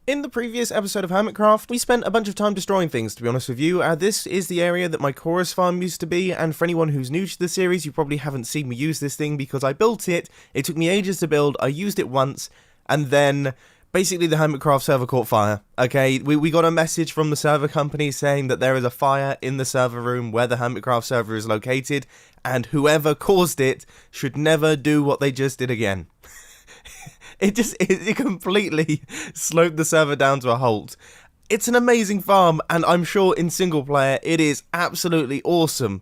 In the previous episode of Hermitcraft, we spent a bunch of time destroying things, to be honest with you. This is the area that my chorus farm used to be, and for anyone who's new to the series, you probably haven't seen me use this thing because I built it. It took me ages to build, I used it once, and then basically the Hermitcraft server caught fire. Okay, we got a message from the server company saying that there is a fire in the server room where the Hermitcraft server is located, and whoever caused it should never do what they just did again. It completely slowed the server down to a halt. It's an amazing farm, and I'm sure in single player it is absolutely awesome.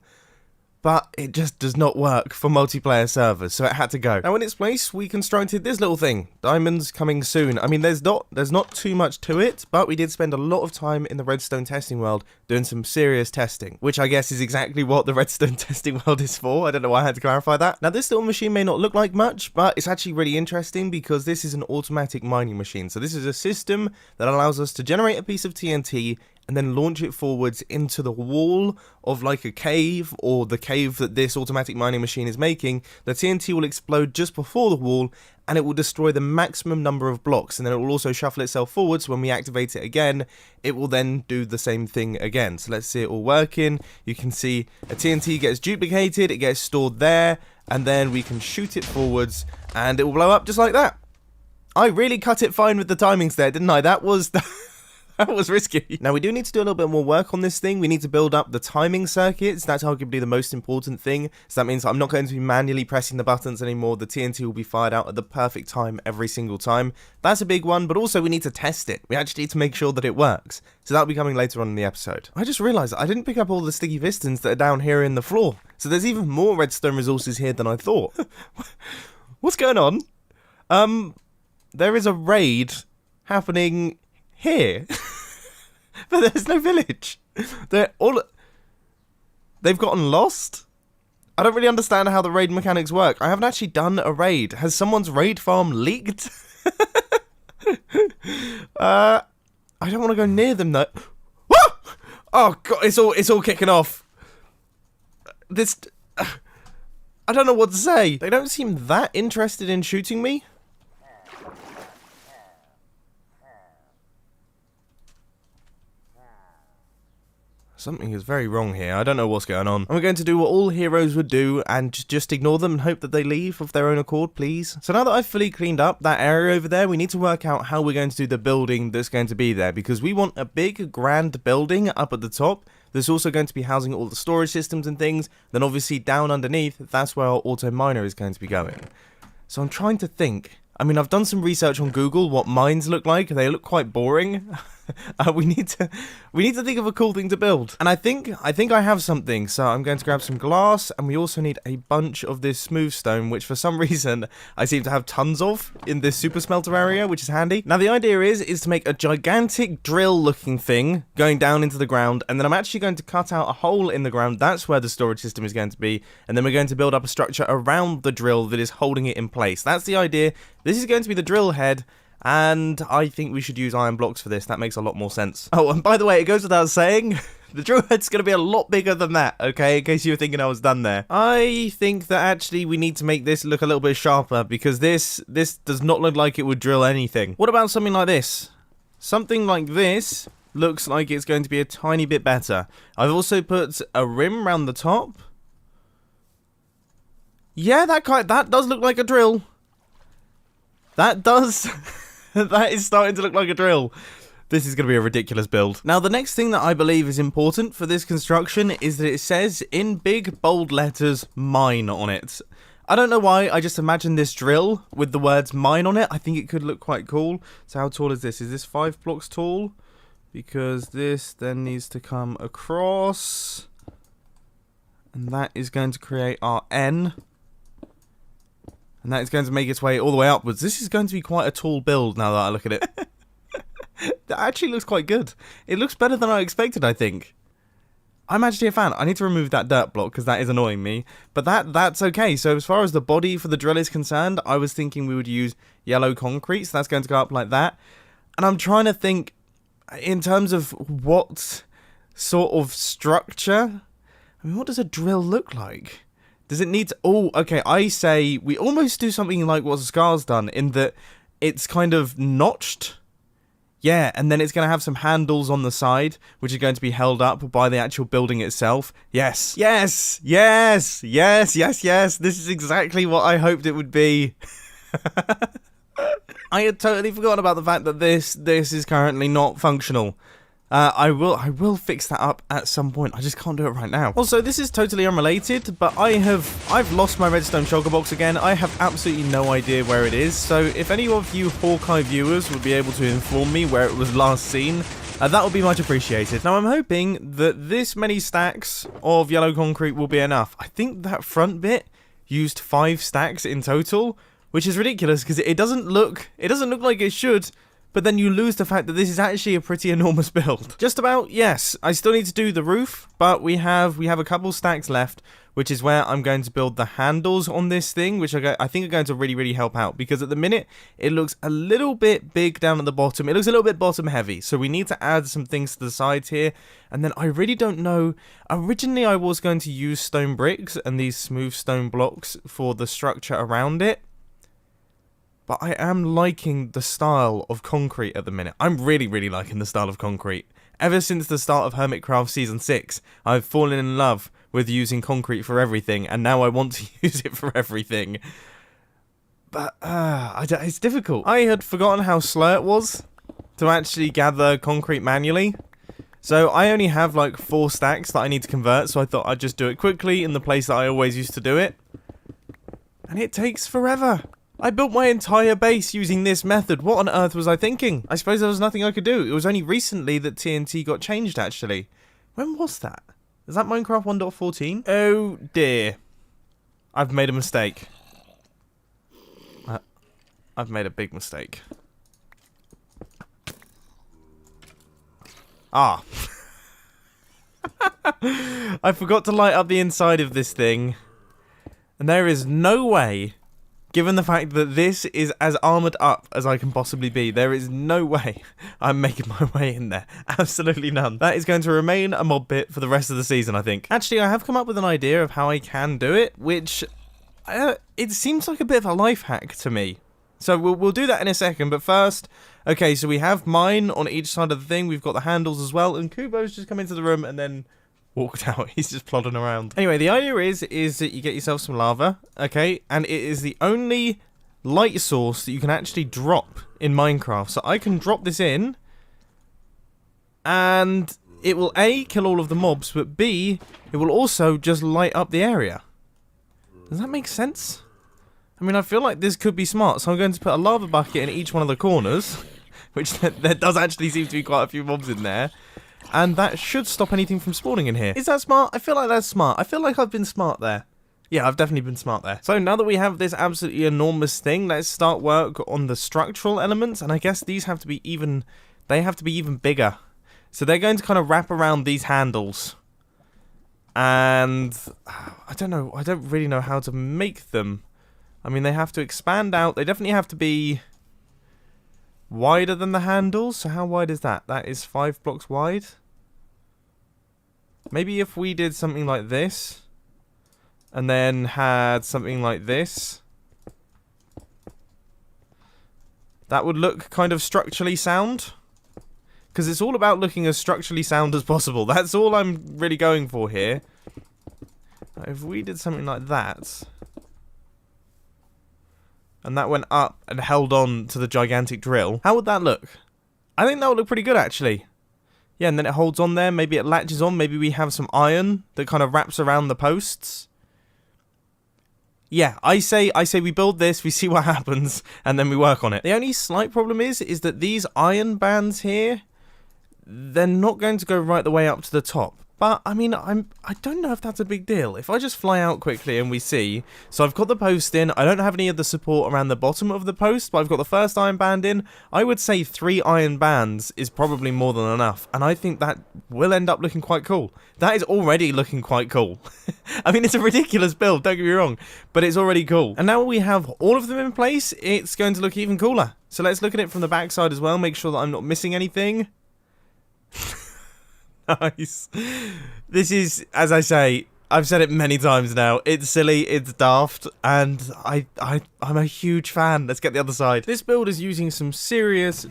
But it just does not work for multiplayer servers, so it had to go. Now in its place, we constructed this little thing. Diamonds coming soon. I mean, there's not too much to it, but we did spend a lot of time in the redstone testing world doing some serious testing, which I guess is exactly what the redstone testing world is for. I don't know why I had to clarify that. Now this little machine may not look like much, but it's actually really interesting because this is an automatic mining machine. So this is a system that allows us to generate a piece of TNT and then launch it forwards into the wall of like a cave, or the cave that this automatic mining machine is making. The TNT will explode just before the wall, and it will destroy the maximum number of blocks, and then it will also shuffle itself forwards. So when we activate it again, it will then do the same thing again. So let's see it all working. You can see a TNT gets duplicated, it gets stored there, and then we can shoot it forwards, and it will blow up just like that. I really cut it fine with the timings there, didn't I? That was that was risky. Now we do need to do a little bit more work on this thing. We need to build up the timing circuits. That's arguably the most important thing. So that means I'm not going to be manually pressing the buttons anymore. The TNT will be fired out at the perfect time every single time. That's a big one, but also we need to test it. We actually need to make sure that it works. So that'll be coming later on in the episode. I just realized I didn't pick up all the sticky pistons that are down here in the floor. So there's even more redstone resources here than I thought. What's going on? There is a raid happening here. But there's no village. They've gotten lost. I don't really understand how the raid mechanics work. I haven't actually done a raid. Has someone's raid farm leaked? I don't want to go near them though. Woo! Oh god, it's all kicking off. This I don't know what to say. They don't seem that interested in shooting me. Something is very wrong here. I don't know what's going on. And we're going to do what all heroes would do and just ignore them and hope that they leave of their own accord, please. So now that I've fully cleaned up that area over there, we need to work out how we're going to do the building that's going to be there, because we want a big, grand building up at the top. There's also going to be housing all the storage systems and things. Then obviously down underneath, that's where our auto miner is going to be going. So I'm trying to think. I mean, I've done some research on Google what mines look like. They look quite boring. We need to think of a cool thing to build. And I think I have something. So I'm going to grab some glass, and we also need a bunch of this smooth stone, which for some reason I seem to have tons of in this super smelter area, which is handy. Now the idea is to make a gigantic drill looking thing going down into the ground, and then I'm actually going to cut out a hole in the ground. That's where the storage system is going to be, and then we're going to build up a structure around the drill that is holding it in place. That's the idea. This is going to be the drill head. And I think we should use iron blocks for this. That makes a lot more sense. Oh, and by the way, it goes without saying, the drill head's going to be a lot bigger than that, okay? In case you were thinking I was done there. I think that actually we need to make this look a little bit sharper, because this does not look like it would drill anything. What about something like this? Something like this looks like it's going to be a tiny bit better. I've also put a rim around the top. Yeah, that does look like a drill. That does... That is starting to look like a drill. This is going to be a ridiculous build. Now, the next thing that I believe is important for this construction is that it says in big, bold letters, mine on it. I don't know why, I just imagine this drill with the words mine on it. I think it could look quite cool. So how tall is this? Is this 5 blocks tall? Because this then needs to come across. And that is going to create our N. And that is going to make its way all the way upwards. This is going to be quite a tall build now that I look at it. That actually looks quite good. It looks better than I expected, I think. I'm actually a fan. I need to remove that dirt block because that is annoying me. But that's okay. So as far as the body for the drill is concerned, I was thinking we would use yellow concrete. So that's going to go up like that. And I'm trying to think in terms of what sort of structure. I mean, what does a drill look like? Does it need to... Oh, okay, I say we almost do something like what Scar's done, in that it's kind of notched. Yeah, and then it's going to have some handles on the side, which are going to be held up by the actual building itself. Yes, yes, yes, yes, yes, yes. This is exactly what I hoped it would be. I had totally forgotten about the fact that this is currently not functional. I will fix that up at some point. I just can't do it right now. Also, this is totally unrelated, but I've lost my redstone shulker box again. I have absolutely no idea where it is. So if any of you Hawkeye viewers would be able to inform me where it was last seen, that would be much appreciated. Now, I'm hoping that this many stacks of yellow concrete will be enough. I think that front bit used 5 stacks in total, which is ridiculous because it doesn't look like it should. But then you lose the fact that this is actually a pretty enormous build. Just about, yes. I still need to do the roof, but we have a couple stacks left, which is where I'm going to build the handles on this thing, which I think are going to really, really help out. Because at the minute, it looks a little bit big down at the bottom. It looks a little bit bottom heavy. So we need to add some things to the sides here. And then I really don't know. Originally, I was going to use stone bricks and these smooth stone blocks for the structure around it. But I am liking the style of concrete at the minute. I'm really, really liking the style of concrete. Ever since the start of Hermitcraft Season 6, I've fallen in love with using concrete for everything, and now I want to use it for everything. But, it's difficult. I had forgotten how slow it was to actually gather concrete manually. So I only have like 4 stacks that I need to convert, so I thought I'd just do it quickly in the place that I always used to do it. And it takes forever. I built my entire base using this method. What on earth was I thinking? I suppose there was nothing I could do. It was only recently that TNT got changed, actually. When was that? Is that Minecraft 1.14? Oh, dear. I've made a mistake. I've made a big mistake. Ah. I forgot to light up the inside of this thing. And there is no way... Given the fact that this is as armoured up as I can possibly be, there is no way I'm making my way in there. Absolutely none. That is going to remain a mob bit for the rest of the season, I think. Actually, I have come up with an idea of how I can do it, which it seems like a bit of a life hack to me. So we'll do that in a second, but first, okay, so we have mine on each side of the thing. We've got the handles as well, and Kubo's just come into the room and then... walked out. He's just plodding around. Anyway, the idea is that you get yourself some lava, okay? And it is the only light source that you can actually drop in Minecraft. So I can drop this in, and it will A, kill all of the mobs, but B, it will also just light up the area. Does that make sense? I mean, I feel like this could be smart. So I'm going to put a lava bucket in each one of the corners, which there does actually seem to be quite a few mobs in there. And that should stop anything from spawning in here. Is that smart? I feel like that's smart. I feel like I've been smart there. Yeah, I've definitely been smart there. So now that we have this absolutely enormous thing, let's start work on the structural elements. And I guess these have to be even... they have to be even bigger. So they're going to kind of wrap around these handles. And... I don't know. I don't really know how to make them. I mean, they have to expand out. They definitely have to be... wider than the handles. So how wide is that? That is 5 blocks wide. Maybe if we did something like this, and then had something like this, that would look kind of structurally sound. Because it's all about looking as structurally sound as possible. That's all I'm really going for here. If we did something like that, and that went up and held on to the gigantic drill, how would that look? I think that would look pretty good, actually. Yeah, and then it holds on there. Maybe it latches on. Maybe we have some iron that kind of wraps around the posts. Yeah, I say we build this, we see what happens, and then we work on it. The only slight problem is that these iron bands here, they're not going to go right the way up to the top. But, I mean, I don't know if that's a big deal. If I just fly out quickly and we see... So I've got the post in. I don't have any of the support around the bottom of the post, but I've got the first iron band in. I would say 3 iron bands is probably more than enough. And I think that will end up looking quite cool. That is already looking quite cool. I mean, it's a ridiculous build, don't get me wrong. But it's already cool. And now we have all of them in place, it's going to look even cooler. So let's look at it from the backside as well. Make sure that I'm not missing anything. Nice. This is, as I say, I've said it many times now. It's silly, it's daft, and I'm a huge fan. Let's get the other side. This build is using some serious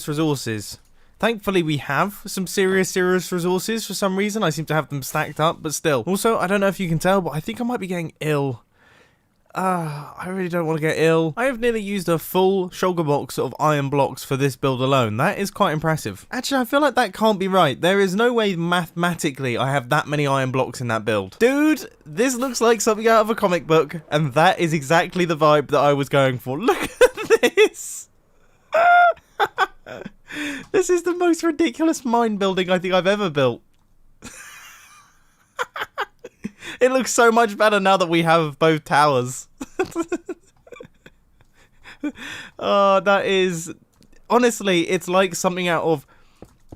resources. Thankfully, we have some serious resources for some reason. I seem to have them stacked up, but still. Also, I don't know if you can tell, but I think I might be getting ill. I really don't want to get ill. I have nearly used a full shulker box of iron blocks for this build alone. That is quite impressive. Actually, I feel like that can't be right. There is no way mathematically I have that many iron blocks in that build. Dude, this looks like something out of a comic book, and that is exactly the vibe that I was going for. Look at this. This is the most ridiculous mine building I think I've ever built. It looks so much better now that we have both towers. Oh, that is... Honestly, it's like something out of...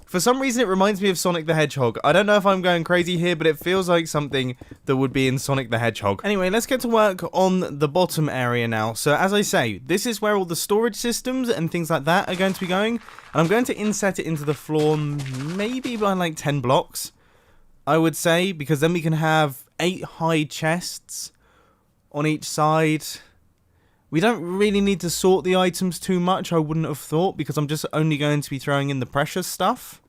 For some reason, it reminds me of Sonic the Hedgehog. I don't know if I'm going crazy here, but it feels like something that would be in Sonic the Hedgehog. Anyway, let's get to work on the bottom area now. So, as I say, this is where all the storage systems and things like that are going to be going. And I'm going to inset it into the floor maybe by like 10 blocks, I would say, because then we can have 8 high chests on each side. We don't really need to sort the items too much, I wouldn't have thought, because I'm just only going to be throwing in the precious stuff.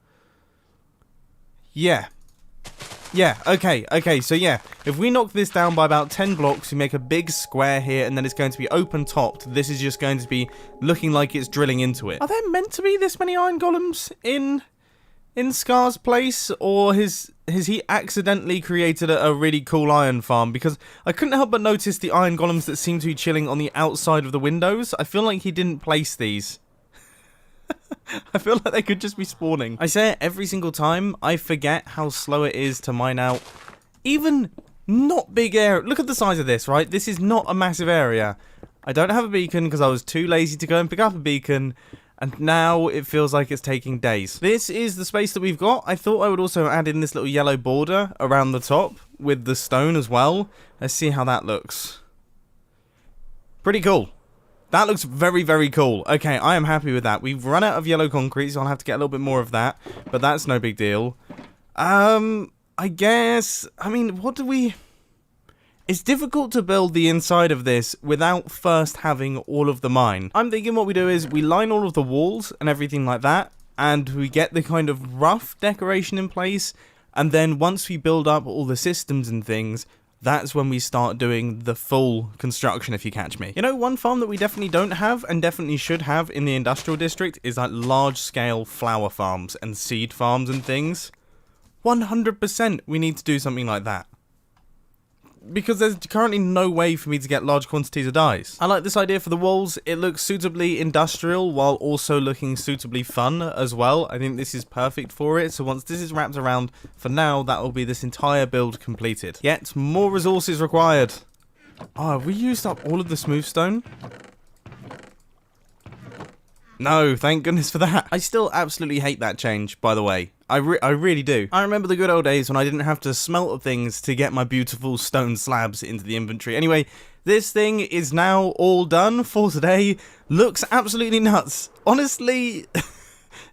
Yeah, okay, so yeah, if we knock this down by about 10 blocks, we make a big square here, and then it's going to be open topped. This is just going to be looking like it's drilling into it. Are there meant to be this many iron golems in Scar's place, or has he accidentally created a really cool iron farm? Because I couldn't help but notice the iron golems that seem to be chilling on the outside of the windows. I feel like he didn't place these. I feel like they could just be spawning. I say it every single time. I forget how slow it is to mine out even not big area. Look at the size of this, right? This is not a massive area. I don't have a beacon because I was too lazy to go and pick up a beacon. And now it feels like it's taking days. This is the space that we've got. I thought I would also add in this little yellow border around the top with the stone as well. Let's see how that looks. Pretty cool. That looks very, very cool. Okay, I am happy with that. We've run out of yellow concrete, so I'll have to get a little bit more of that. But that's no big deal. I guess... I mean, what do we... It's difficult to build the inside of this without first having all of the mine. I'm thinking what we do is we line all of the walls and everything like that, and we get the kind of rough decoration in place, and then once we build up all the systems and things, that's when we start doing the full construction, if you catch me. You know, one farm that we definitely don't have and definitely should have in the industrial district is like large-scale flower farms and seed farms and things. 100% we need to do something like that. Because there's currently no way for me to get large quantities of dyes. I like this idea for the walls. It looks suitably industrial while also looking suitably fun as well. I think this is perfect for it. So once this is wrapped around, for now, that will be this entire build completed. Yet, more resources required. Oh, have we used up all of the smooth stone? No, thank goodness for that. I still absolutely hate that change, by the way. I really do. I remember the good old days when I didn't have to smelt things to get my beautiful stone slabs into the inventory. Anyway, this thing is now all done for today. Looks absolutely nuts. Honestly,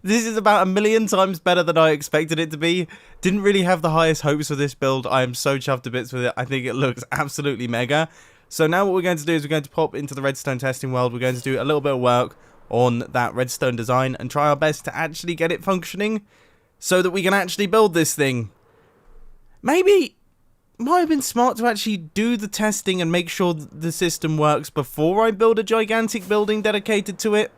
this is about 1,000,000 times better than I expected it to be. Didn't really have the highest hopes for this build. I am so chuffed to bits with it. I think it looks absolutely mega. So now what we're going to do is we're going to pop into the redstone testing world. We're going to do a little bit of work on that redstone design and try our best to actually get it functioning so that we can actually build this thing. Maybe might have been smart to actually do the testing and make sure the system works before I build a gigantic building dedicated to it.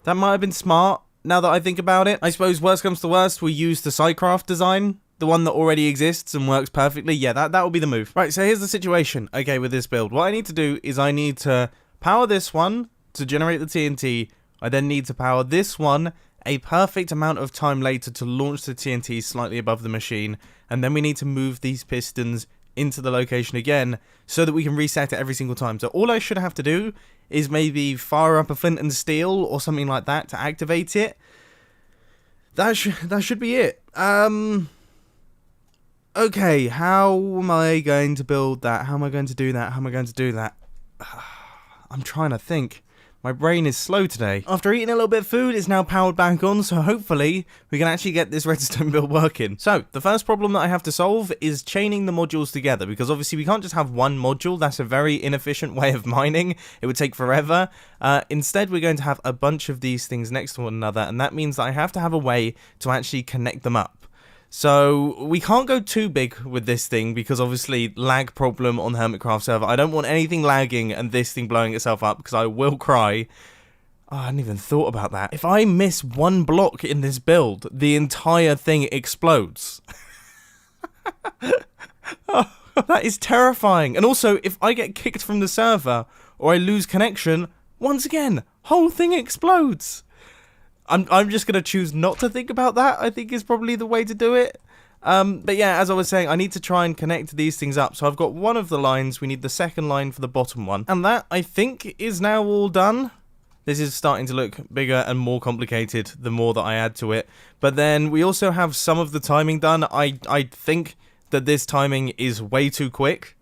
That might have been smart now that I think about it. I suppose worst comes to worst, we use the Hermitcraft design, the one that already exists and works perfectly. Yeah, that will be the move. Right, so here's the situation. Okay, with this build, what I need to do is I need to power this one to generate the TNT. I then need to power this one a perfect amount of time later to launch the TNT slightly above the machine, and then we need to move these pistons into the location again so that we can reset it every single time. So all I should have to do is maybe fire up a flint and steel or something like that to activate it. That should be it. Okay, how am I going to build that? How am I going to do that? How am I going to do that? I'm trying to think. My brain is slow today. After eating a little bit of food, it's now powered back on, so hopefully we can actually get this redstone build working. So, the first problem that I have to solve is chaining the modules together, because obviously we can't just have one module. That's a very inefficient way of mining. It would take forever. Instead, we're going to have a bunch of these things next to one another, and that means that I have to have a way to actually connect them up. So, we can't go too big with this thing because obviously lag problem on the Hermitcraft server. I don't want anything lagging and this thing blowing itself up because I will cry. Oh, I hadn't even thought about that. If I miss one block in this build, the entire thing explodes. Oh, that is terrifying. And also, if I get kicked from the server or I lose connection, once again, whole thing explodes. I'm just going to choose not to think about that, I think is probably the way to do it. But yeah, as I was saying, I need to try and connect these things up. So I've got one of the lines, we need the second line for the bottom one. And that, I think, is now all done. This is starting to look bigger and more complicated the more that I add to it. But then we also have some of the timing done. I think that this timing is way too quick.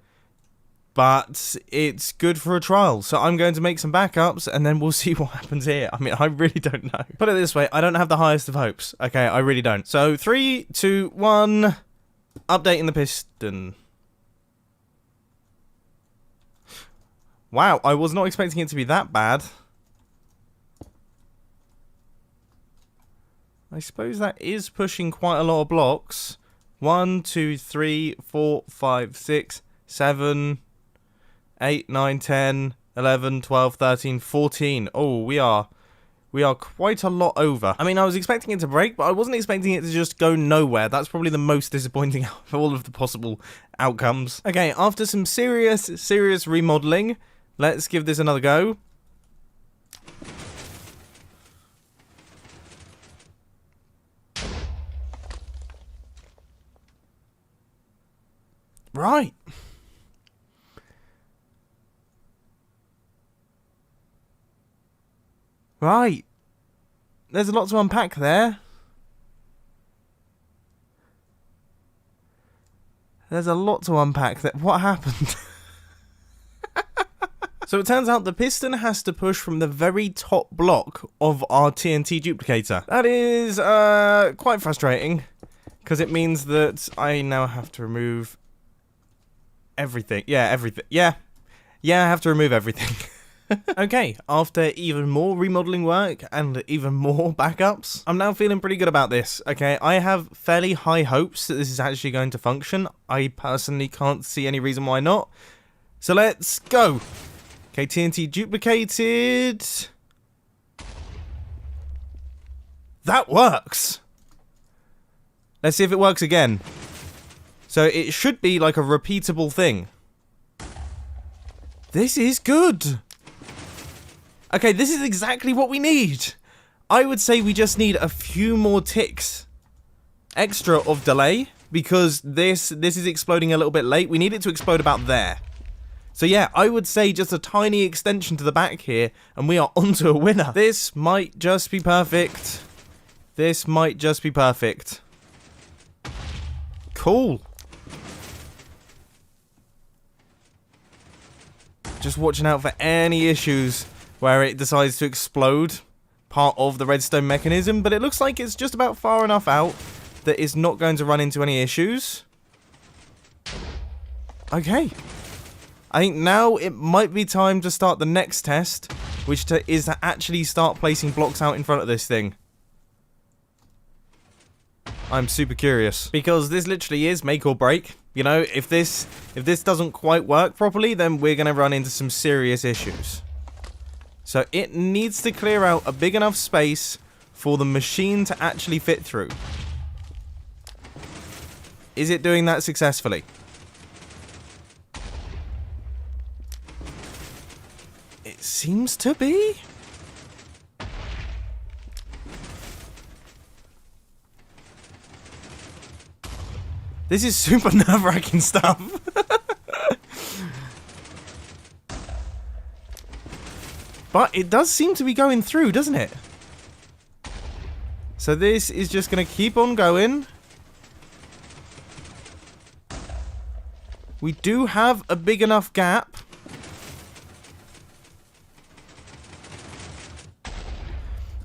But it's good for a trial, so I'm going to make some backups, and then we'll see what happens here. I mean, I really don't know. Put it this way, I don't have the highest of hopes. Okay, I really don't. So, 3, 2, 1... Updating the piston. Wow, I was not expecting it to be that bad. I suppose that is pushing quite a lot of blocks. 1, 2, 3, 4, 5, 6, 7... 8, 9, 10, 11, 12, 13, 14. Oh, we are quite a lot over. I mean, I was expecting it to break, but I wasn't expecting it to just go nowhere. That's probably the most disappointing of all of the possible outcomes. Okay, after some serious remodeling, let's give this another go. Right. Right. There's a lot to unpack there. There's a lot to unpack there. What happened? So it turns out the piston has to push from the very top block of our TNT duplicator. That is quite frustrating, because it means that I now have to remove everything. Yeah, everything. Yeah, I have to remove everything. Okay, after even more remodeling work and even more backups, I'm now feeling pretty good about this. Okay, I have fairly high hopes that this is actually going to function. I personally can't see any reason why not. So let's go. Okay, TNT duplicated. That works. Let's see if it works again. So it should be like a repeatable thing. This is good. Okay, this is exactly what we need. I would say we just need a few more ticks extra of delay, because this is exploding a little bit late. We need it to explode about there. So yeah, I would say just a tiny extension to the back here, and we are onto a winner. This might just be perfect. This might just be perfect. Cool. Just watching out for any issues where it decides to explode part of the redstone mechanism, but it looks like it's just about far enough out that it's not going to run into any issues. Okay. I think now it might be time to start the next test, which is to actually start placing blocks out in front of this thing. I'm super curious, because this literally is make or break. You know, if this doesn't quite work properly, then we're going to run into some serious issues. So it needs to clear out a big enough space for the machine to actually fit through. Is it doing that successfully? It seems to be. This is super nerve-wracking stuff. But it does seem to be going through, doesn't it? So this is just going to keep on going. We do have a big enough gap.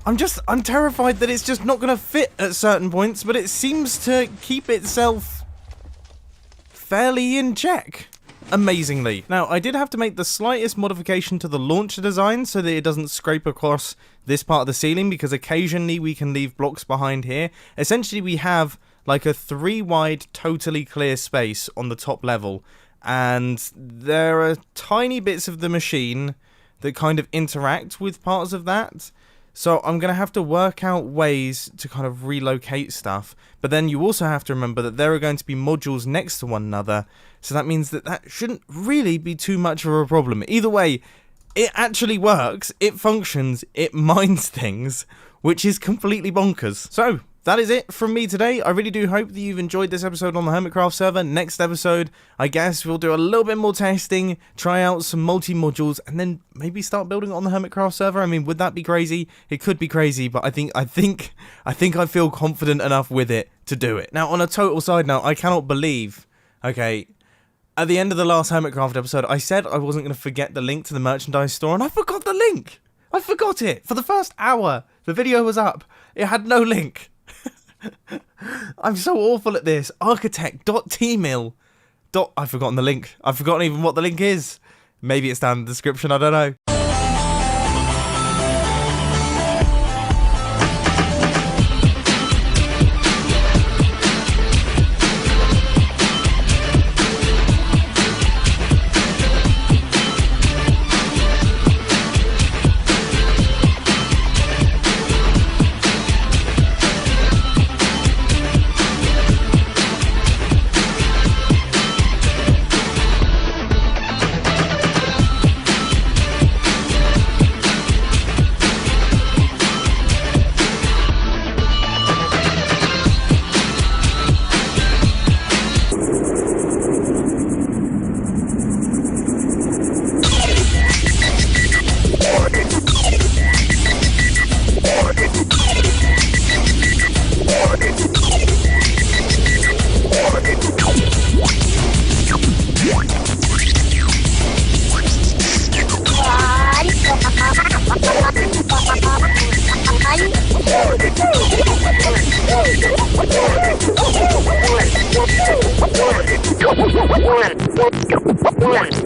I'm terrified that it's just not going to fit at certain points, but it seems to keep itself fairly in check. Amazingly. Now, I did have to make the slightest modification to the launcher design so that it doesn't scrape across this part of the ceiling, because occasionally we can leave blocks behind here. Essentially, we have like a 3-wide, totally clear space on the top level, and there are tiny bits of the machine that kind of interact with parts of that. So I'm going to have to work out ways to kind of relocate stuff. But then you also have to remember that there are going to be modules next to one another. So that means that that shouldn't really be too much of a problem. Either way, it actually works, it functions, it mines things, which is completely bonkers. So that is it from me today. I really do hope that you've enjoyed this episode on the Hermitcraft server. Next episode, I guess we'll do a little bit more testing, try out some multi-modules, and then maybe start building it on the Hermitcraft server. I mean, would that be crazy? It could be crazy, but I think I feel confident enough with it to do it. Now, on a total side note, I cannot believe, okay, at the end of the last Hermitcraft episode, I said I wasn't going to forget the link to the merchandise store, and I forgot the link. I forgot it. For the first hour, the video was up. It had no link. I'm so awful at this. Architect.tmill. I've forgotten the link. I've forgotten even what the link is. Maybe it's down in the description, I don't know. One.